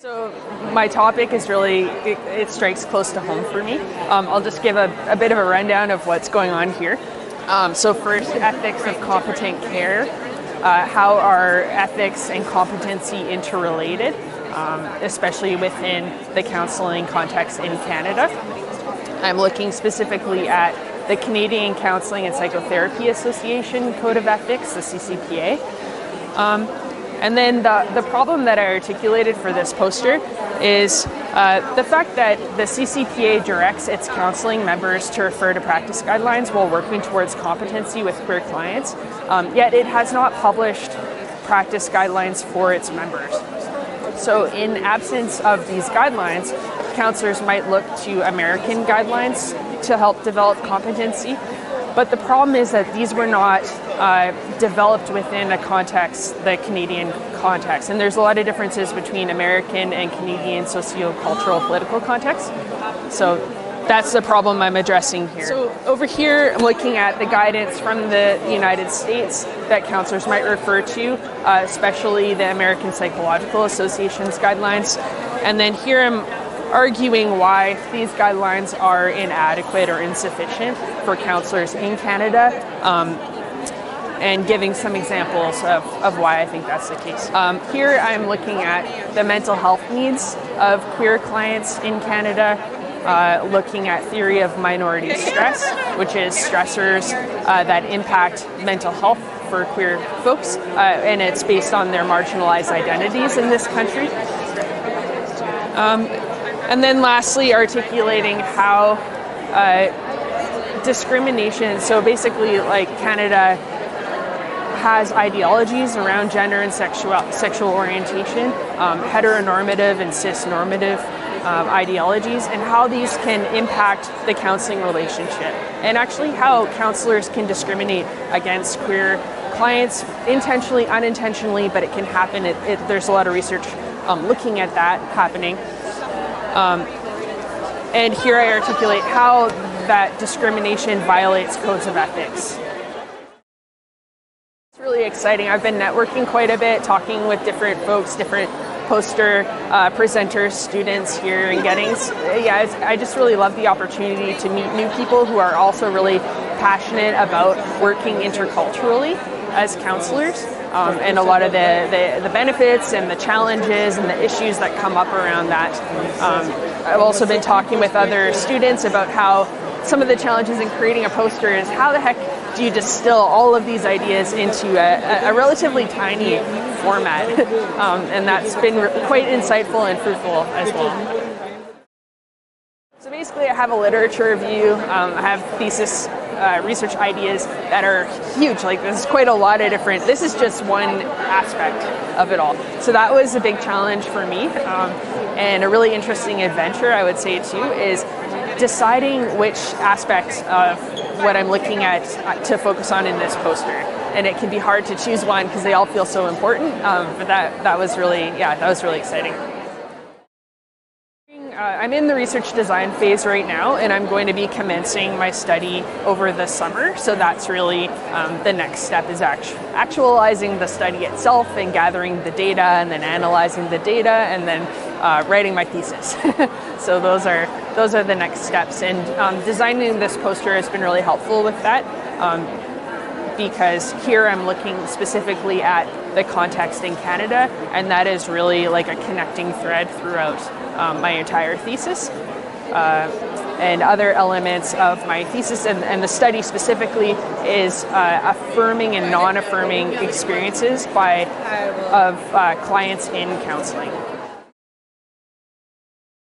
So my topic is really, it strikes close to home for me. I'll just give a bit of a rundown of what's going on here. So first, ethics of competent care. How are ethics and competency interrelated, especially within the counselling context in Canada? I'm looking specifically at the Canadian Counselling and Psychotherapy Association Code of Ethics, the CCPA. And then the problem that I articulated for this poster is the fact that the CCPA directs its counseling members to refer to practice guidelines while working towards competency with queer clients, yet it has not published practice guidelines for its members. So in absence of these guidelines, counselors might look to American guidelines to help develop competency. But the problem is that these were not developed within a context, the Canadian context. And there's a lot of differences between American and Canadian socio-cultural political contexts. So that's the problem I'm addressing here. So over here, I'm looking at the guidance from the United States that counselors might refer to, especially the American Psychological Association's guidelines. And then here I'm arguing why these guidelines are inadequate or insufficient for counselors in Canada, and giving some examples of why I think that's the case. Here I'm looking at the mental health needs of queer clients in Canada, looking at theory of minority stress, which is stressors that impact mental health for queer folks, and it's based on their marginalized identities in this country. And then lastly, articulating how discrimination, so basically like Canada has ideologies around gender and sexual orientation, heteronormative and cisnormative ideologies, and how these can impact the counseling relationship, and actually how counselors can discriminate against queer clients intentionally, unintentionally, but it can happen. There's a lot of research looking at that happening. And here I articulate how that discrimination violates codes of ethics. It's really exciting. I've been networking quite a bit, talking with different folks, different poster presenters, students here in Gettings. I just really love the opportunity to meet new people who are also really passionate about working interculturally as counselors, and a lot of the benefits and the challenges and the issues that come up around that. I've also been talking with other students about how some of the challenges in creating a poster is how the heck do you distill all of these ideas into a relatively tiny format, and that's been quite insightful and fruitful as well. So basically I have a literature review, I have thesis research ideas that are huge. Like there's quite a lot of different, this is just one aspect of it all. So that was a big challenge for me, and a really interesting adventure, I would say too, is deciding which aspects of what I'm looking at to focus on in this poster. And it can be hard to choose one because they all feel so important, but that was really exciting. I'm in the research design phase right now, and I'm going to be commencing my study over the summer. So that's really the next step, is actualizing the study itself and gathering the data and then analyzing the data and then writing my thesis. So those are the next steps. And designing this poster has been really helpful with that, because here I'm looking specifically at the context in Canada, and that is really like a connecting thread throughout my entire thesis. And other elements of my thesis and the study specifically is affirming and non-affirming experiences of clients in counseling.